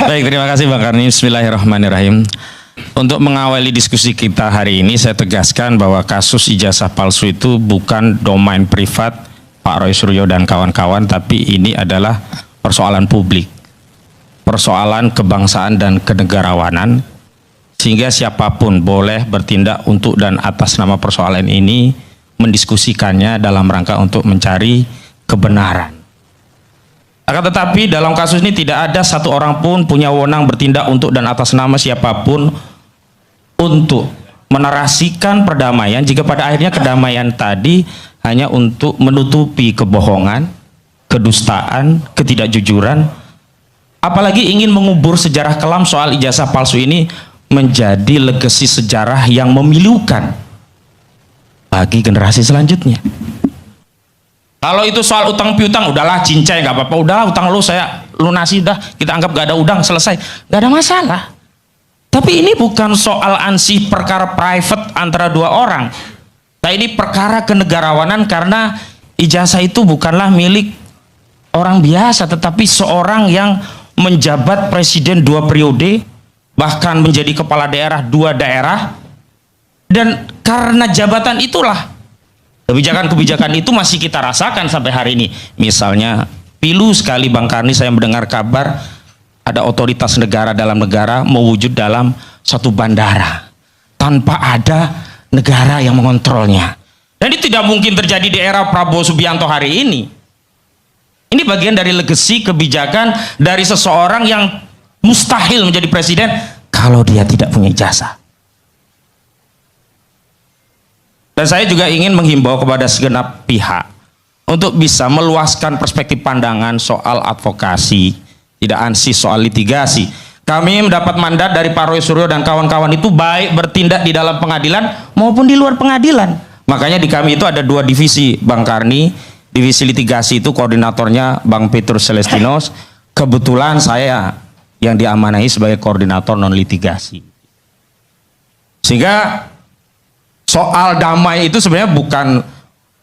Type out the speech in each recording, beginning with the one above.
Baik, terima kasih Bang Karni. Bismillahirrahmanirrahim. Untuk mengawali diskusi kita hari ini, saya tegaskan bahwa kasus ijazah palsu itu bukan domain privat Pak Roy Suryo dan kawan-kawan, tapi ini adalah persoalan publik, persoalan kebangsaan dan kenegarawanan, sehingga siapapun boleh bertindak untuk dan atas nama persoalan ini, mendiskusikannya dalam rangka untuk mencari kebenaran. Akan tetapi dalam kasus ini tidak ada satu orang pun punya wewenang bertindak untuk dan atas nama siapapun untuk menarasikan perdamaian jika pada akhirnya kedamaian tadi hanya untuk menutupi kebohongan, kedustaan, ketidakjujuran, apalagi ingin mengubur sejarah kelam soal ijazah palsu ini menjadi legasi sejarah yang memilukan bagi generasi selanjutnya. Kalau itu soal utang piutang, udahlah cincai, nggak apa-apa, udahlah utang lu saya lunasi, dah kita anggap gak ada udang, selesai, nggak ada masalah. Tapi ini bukan soal ansih perkara private antara dua orang. Nah, ini perkara kenegarawanan karena ijazah itu bukanlah milik orang biasa, tetapi seorang yang menjabat presiden 2 periode, bahkan menjadi kepala daerah 2 daerah, dan karena jabatan itulah kebijakan-kebijakan itu masih kita rasakan sampai hari ini. Misalnya, pilu sekali Bang Karni saya mendengar kabar ada otoritas negara dalam negara mewujud dalam satu bandara tanpa ada negara yang mengontrolnya. Dan itu tidak mungkin terjadi di era Prabowo Subianto hari ini. Ini bagian dari legasi kebijakan dari seseorang yang mustahil menjadi presiden kalau dia tidak punya ijazah. Dan saya juga ingin menghimbau kepada segenap pihak untuk bisa meluaskan perspektif pandangan soal advokasi, tidak ansih soal litigasi. Kami mendapat mandat dari Pak Roy Suryo dan kawan-kawan itu baik bertindak di dalam pengadilan maupun di luar pengadilan. Makanya di kami itu ada 2 divisi Bang Karni. Divisi litigasi itu koordinatornya Bang Petrus Celestinos. Kebetulan saya yang diamanahi sebagai koordinator non litigasi. Sehingga soal damai itu sebenarnya bukan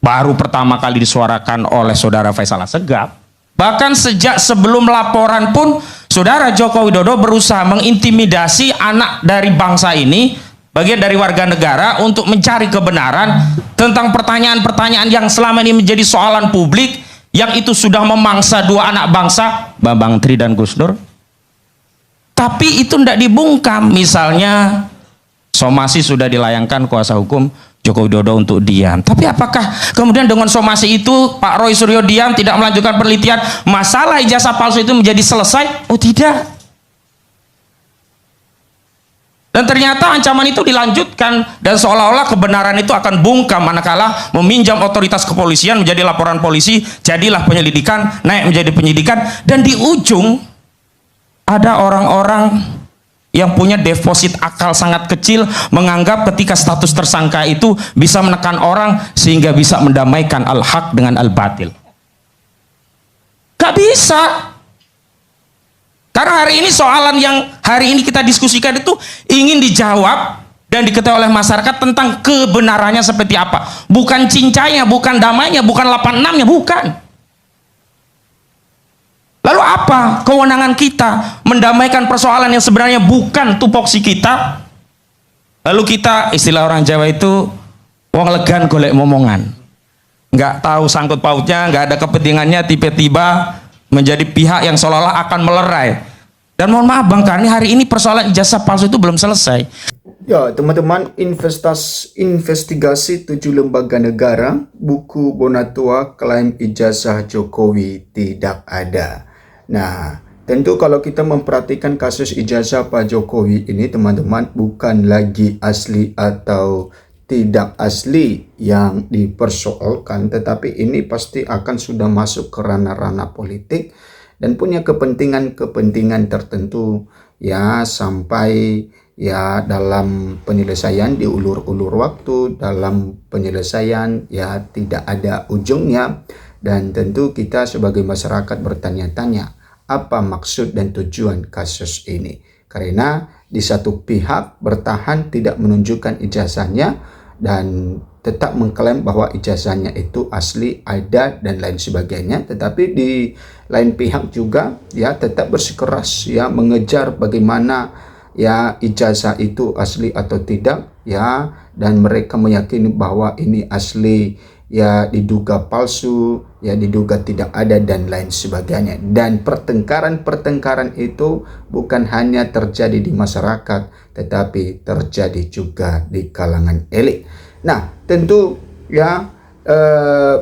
baru pertama kali disuarakan oleh saudara Faisal Assegaf. Bahkan sejak sebelum laporan pun saudara Joko Widodo berusaha mengintimidasi anak dari bangsa ini, bagian dari warga negara, untuk mencari kebenaran tentang pertanyaan-pertanyaan yang selama ini menjadi soalan publik, yang itu sudah memangsa 2 anak bangsa, Bambang Tri dan Gus Dur. Tapi itu tidak dibungkam. Misalnya somasi sudah dilayangkan kuasa hukum Joko Widodo untuk diam. Tapi apakah kemudian dengan somasi itu Pak Roy Suryo diam, tidak melanjutkan penelitian, masalah ijazah palsu itu menjadi selesai? Oh tidak. Dan ternyata ancaman itu dilanjutkan dan seolah-olah kebenaran itu akan bungkam manakala meminjam otoritas kepolisian menjadi laporan polisi, jadilah penyelidikan, naik menjadi penyidikan, dan di ujung ada orang-orang yang punya deposit akal sangat kecil menganggap ketika status tersangka itu bisa menekan orang sehingga bisa mendamaikan al-haq dengan al-batil. Gak bisa. Karena hari ini soalan yang hari ini kita diskusikan itu ingin dijawab dan diketahui oleh masyarakat tentang kebenarannya seperti apa. Bukan cincainya, bukan damainya, bukan 86-nya, bukan. Lalu apa kewenangan kita mendamaikan persoalan yang sebenarnya bukan tupoksi kita? Lalu kita, istilah orang Jawa itu, wong legan golek momongan. Nggak tahu sangkut pautnya, nggak ada kepentingannya, tiba-tiba menjadi pihak yang seolah-olah akan melerai. Dan mohon maaf Bang Karni, hari ini persoalan ijazah palsu itu belum selesai. Ya teman-teman, investigasi 7 lembaga negara, buku Bonatua klaim ijazah Jokowi tidak ada. Nah, tentu kalau kita memperhatikan kasus ijazah Pak Jokowi ini teman-teman, bukan lagi asli atau tidak asli yang dipersoalkan, tetapi ini pasti akan sudah masuk ke ranah-ranah politik dan punya kepentingan-kepentingan tertentu ya, sampai ya dalam penyelesaian diulur-ulur waktu, dalam penyelesaian ya tidak ada ujungnya. Dan tentu kita sebagai masyarakat bertanya-tanya apa maksud dan tujuan kasus ini. Karena di satu pihak bertahan tidak menunjukkan ijazahnya dan tetap mengklaim bahwa ijazahnya itu asli, ada dan lain sebagainya, tetapi di lain pihak juga ya tetap bersikeras ya mengejar bagaimana ya ijazah itu asli atau tidak ya, dan mereka meyakini bahwa ini asli ya diduga palsu, ya diduga tidak ada dan lain sebagainya. Dan pertengkaran itu bukan hanya terjadi di masyarakat, tetapi terjadi juga di kalangan elit. Nah, tentu ya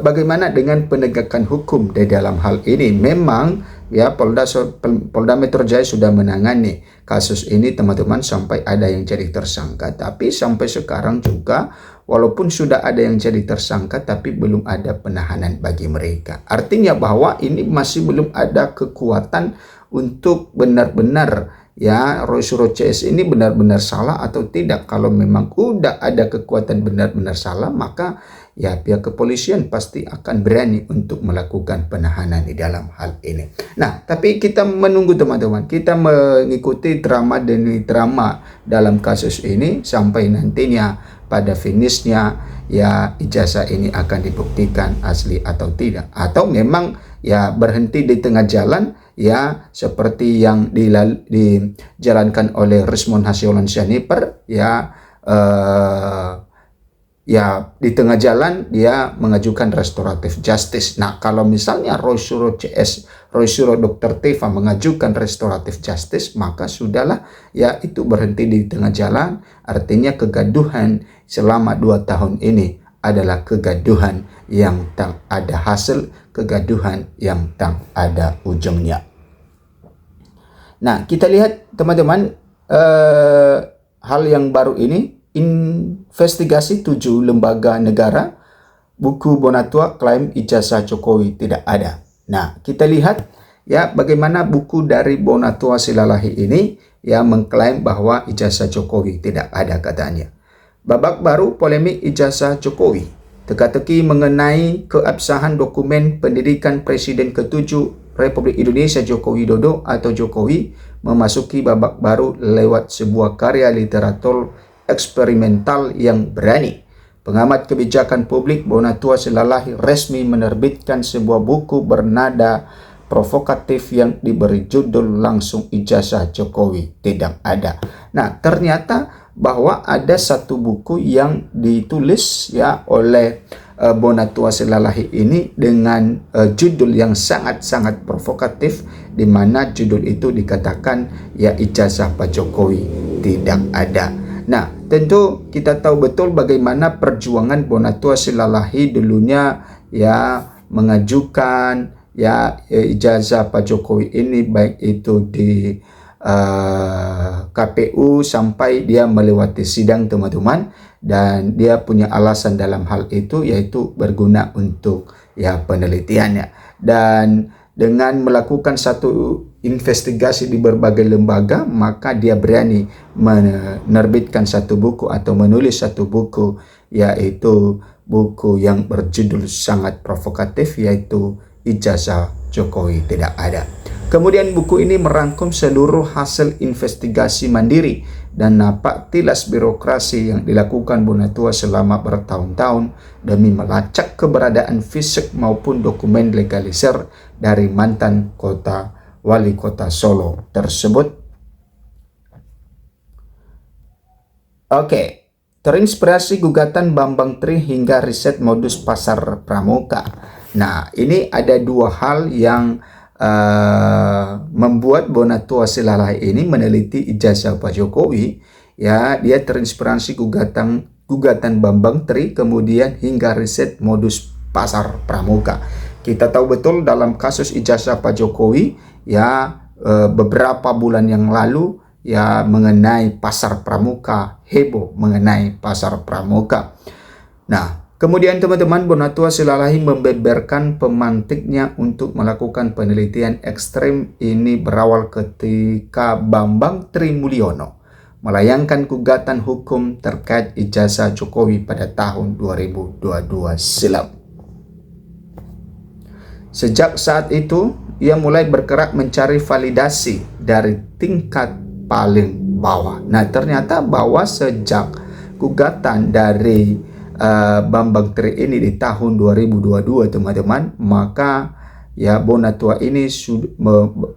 bagaimana dengan penegakan hukum di dalam hal ini? Memang ya Polda Metro Jaya sudah menangani kasus ini teman-teman sampai ada yang jadi tersangka, tapi sampai sekarang juga walaupun sudah ada yang jadi tersangka tapi belum ada penahanan bagi mereka. Artinya bahwa ini masih belum ada kekuatan untuk benar-benar ya Roy Suryo CS ini benar-benar salah atau tidak. Kalau memang udah ada kekuatan benar-benar salah, maka ya pihak kepolisian pasti akan berani untuk melakukan penahanan di dalam hal ini. Nah, tapi kita menunggu teman-teman, kita mengikuti drama demi drama dalam kasus ini sampai nantinya pada finishnya ya ijazah ini akan dibuktikan asli atau tidak, atau memang ya berhenti di tengah jalan ya seperti yang dijalankan oleh Rismond Hasyolan Syahniper ya ya di tengah jalan dia mengajukan restoratif justice. Nah, kalau misalnya Roy Suryo Dr. Teva mengajukan restoratif justice, maka sudahlah ya itu berhenti di tengah jalan. Artinya kegaduhan selama 2 tahun ini adalah kegaduhan yang tak ada hasil, kegaduhan yang tak ada ujungnya. Nah, kita lihat teman-teman hal yang baru ini, investigasi 7 lembaga negara, buku Bonatua klaim ijazah Jokowi tidak ada. Nah, kita lihat ya bagaimana buku dari Bonatua Silalahi ini ya mengklaim bahwa ijazah Jokowi tidak ada katanya. Babak baru polemik ijazah Jokowi. Teka-teki mengenai keabsahan dokumen pendidikan Presiden ke-7 Republik Indonesia Joko Widodo atau Jokowi memasuki babak baru lewat sebuah karya literatur eksperimental yang berani. Pengamat kebijakan publik Bonatua Silalahi resmi menerbitkan sebuah buku bernada provokatif yang diberi judul langsung ijazah Jokowi tidak ada. Nah, ternyata bahwa ada satu buku yang ditulis ya oleh Bonatua Silalahi ini dengan judul yang sangat-sangat provokatif, di mana judul itu dikatakan ya ijazah Pak Jokowi tidak ada. Nah, tentu kita tahu betul bagaimana perjuangan Bonatua Silalahi dulunya ya mengajukan ya ijazah Pak Jokowi ini, baik itu di KPU sampai dia melewati sidang teman-teman, dan dia punya alasan dalam hal itu yaitu berguna untuk ya penelitiannya. Dan dengan melakukan satu investigasi di berbagai lembaga, maka dia berani menerbitkan satu buku atau menulis satu buku, yaitu buku yang berjudul sangat provokatif, yaitu ijazah Jokowi tidak ada. Kemudian buku ini merangkum seluruh hasil investigasi mandiri dan napak tilas birokrasi yang dilakukan Bonatua selama bertahun-tahun demi melacak keberadaan fisik maupun dokumen legalisir dari mantan wali kota Solo tersebut. Oke, terinspirasi gugatan Bambang Tri hingga riset modus pasar pramuka. Nah, ini ada 2 hal yang membuat Bonatua Silalahi ini meneliti ijazah Pak Jokowi. Ya, dia terinspirasi gugatan Bambang Tri, kemudian hingga riset modus pasar pramuka. Kita tahu betul dalam kasus ijazah Pak Jokowi ya beberapa bulan yang lalu ya mengenai pasar pramuka, heboh mengenai pasar pramuka. Nah, kemudian teman-teman, Bonatua Silalahi membeberkan pemantiknya untuk melakukan penelitian ekstrim ini berawal ketika Bambang Tri Mulyono melayangkan gugatan hukum terkait ijazah Jokowi pada tahun 2022 silam. Sejak saat itu, ia mulai bergerak mencari validasi dari tingkat paling bawah. Nah, ternyata bahwa sejak gugatan dari Bambang Tri ini di tahun 2022 teman-teman, maka ya Bonatua ini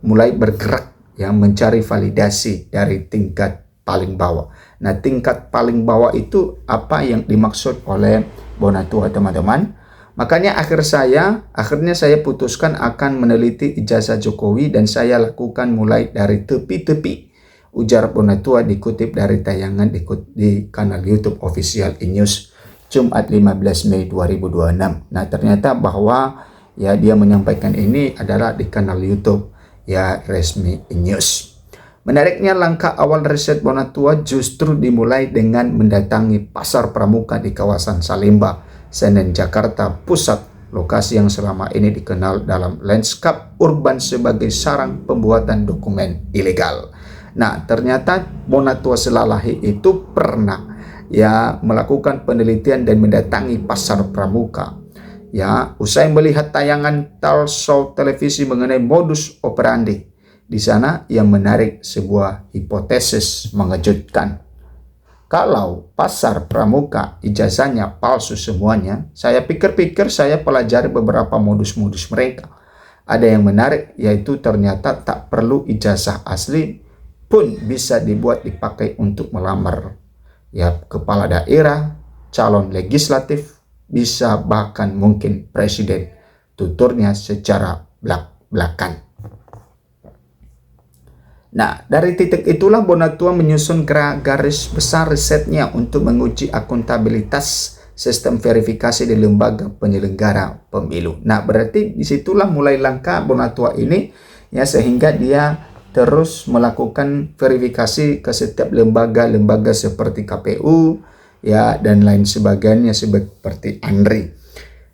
mulai bergerak ya mencari validasi dari tingkat paling bawah. Nah, tingkat paling bawah itu apa yang dimaksud oleh Bonatua teman-teman? Makanya akhirnya saya putuskan akan meneliti ijazah Jokowi dan saya lakukan mulai dari tepi-tepi. Ujar Bonatua dikutip dari tayangan di kanal YouTube official Inews Jumat 15 Mei 2026. Nah, ternyata bahwa ya dia menyampaikan ini adalah di kanal YouTube ya resmi Inews. Menariknya, langkah awal riset Bonatua justru dimulai dengan mendatangi pasar pramuka di kawasan Salemba, Senen, Jakarta Pusat, lokasi yang selama ini dikenal dalam lanskap urban sebagai sarang pembuatan dokumen ilegal. Nah, ternyata Bonatua Silalahi itu pernah ya melakukan penelitian dan mendatangi pasar pramuka. Ya, usai melihat tayangan talk show televisi mengenai modus operandi, di sana yang menarik sebuah hipotesis mengejutkan. Kalau pasar pramuka ijazahnya palsu semuanya, saya pikir-pikir saya pelajari beberapa modus-modus mereka. Ada yang menarik, yaitu ternyata tak perlu ijazah asli pun bisa dipakai untuk melamar ya kepala daerah, calon legislatif, bisa bahkan mungkin presiden, tuturnya secara belak-belakan. Nah, dari titik itulah Bonatua menyusun garis besar risetnya untuk menguji akuntabilitas sistem verifikasi di lembaga penyelenggara pemilu. Nah, berarti disitulah mulai langkah Bonatua ini ya, sehingga dia terus melakukan verifikasi ke setiap lembaga-lembaga seperti KPU ya dan lain sebagainya seperti ANRI.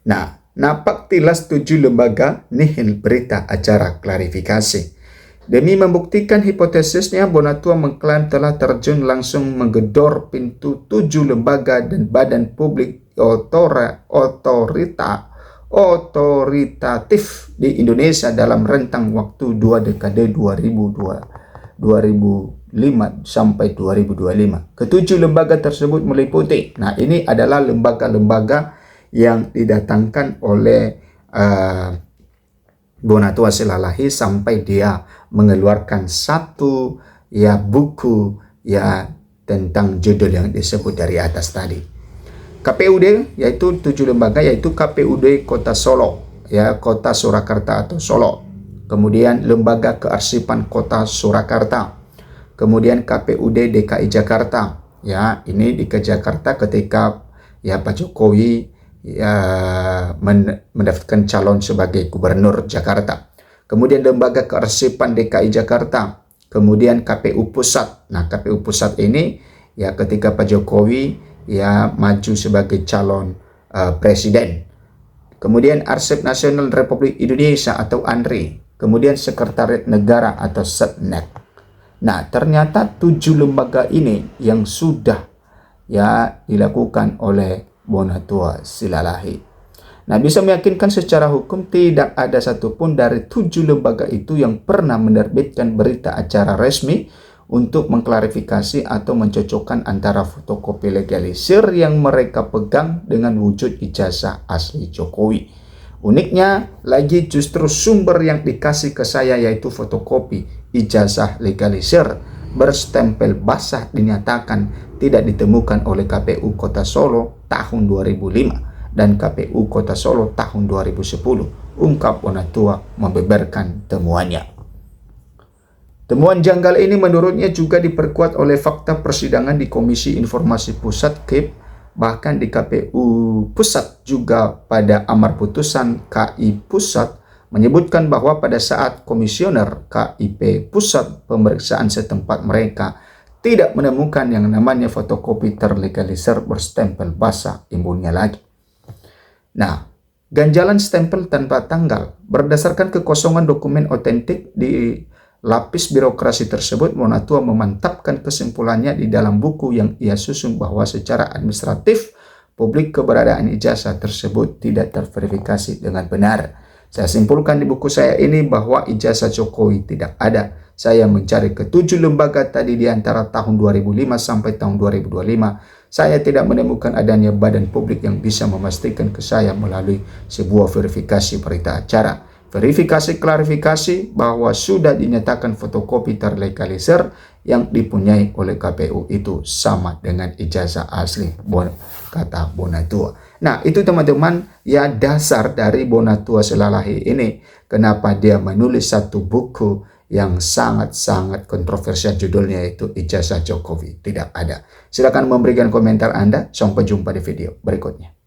Nah, napak tilas 7 lembaga nihil berita acara klarifikasi. Demi membuktikan hipotesisnya, Bonatua mengklaim telah terjun langsung menggedor pintu 7 lembaga dan badan publik otoritatif di Indonesia dalam rentang waktu 2 dekade 2005 sampai 2025. Ketujuh lembaga tersebut meliputi, nah ini adalah lembaga-lembaga yang didatangkan oleh Bonatua Silalahi sampai dia mengeluarkan satu ya buku ya tentang judul yang disebut dari atas tadi. KPUD yaitu 7 lembaga, yaitu KPUD Kota Solo ya, Kota Surakarta atau Solo. Kemudian Lembaga Kearsipan Kota Surakarta. Kemudian KPUD DKI Jakarta ya, ini di Jakarta ketika ya Pak Jokowi ya mendaftarkan calon sebagai gubernur Jakarta. Kemudian Lembaga Kearsipan DKI Jakarta. Kemudian KPU Pusat. Nah, KPU Pusat ini ya ketika Pak Jokowi ya maju sebagai calon presiden. Kemudian Arsip Nasional Republik Indonesia atau ANRI. Kemudian Sekretariat Negara atau Setnek. Nah, ternyata 7 lembaga ini yang sudah ya dilakukan oleh Bonatua Silalahi. Nah, bisa meyakinkan secara hukum tidak ada satupun dari 7 lembaga itu yang pernah menerbitkan berita acara resmi untuk mengklarifikasi atau mencocokkan antara fotokopi legalisir yang mereka pegang dengan wujud ijazah asli Jokowi. Uniknya lagi, justru sumber yang dikasih ke saya yaitu fotokopi ijazah legalisir berstempel basah dinyatakan tidak ditemukan oleh KPU Kota Solo tahun 2005 dan KPU Kota Solo tahun 2010, ungkap Bonatua membeberkan temuannya. Temuan janggal ini menurutnya juga diperkuat oleh fakta persidangan di Komisi Informasi Pusat KIP, bahkan di KPU Pusat juga pada amar putusan KI Pusat menyebutkan bahwa pada saat komisioner KIP Pusat pemeriksaan setempat mereka tidak menemukan yang namanya fotokopi terlegalisir berstempel basah imbunnya lagi. Nah, ganjalan stempel tanpa tanggal berdasarkan kekosongan dokumen otentik di lapis birokrasi tersebut, Bonatua memantapkan kesimpulannya di dalam buku yang ia susun bahwa secara administratif publik keberadaan ijazah tersebut tidak terverifikasi dengan benar. Saya simpulkan di buku saya ini bahwa ijazah Jokowi tidak ada saya mencari ke-7 lembaga tadi di antara tahun 2005 sampai tahun 2025. Saya tidak menemukan adanya badan publik yang bisa memastikan ke saya melalui sebuah verifikasi berita acara. Verifikasi klarifikasi bahwa sudah dinyatakan fotokopi terlegalisir yang dipunyai oleh KPU itu sama dengan ijazah asli, kata Bonatua. Nah, itu teman-teman ya dasar dari Bonatua Selalahi ini. Kenapa dia menulis satu buku yang sangat-sangat kontroversial, judulnya itu Ijazah Jokowi Tidak Ada. Silakan memberikan komentar Anda. Sampai jumpa di video berikutnya.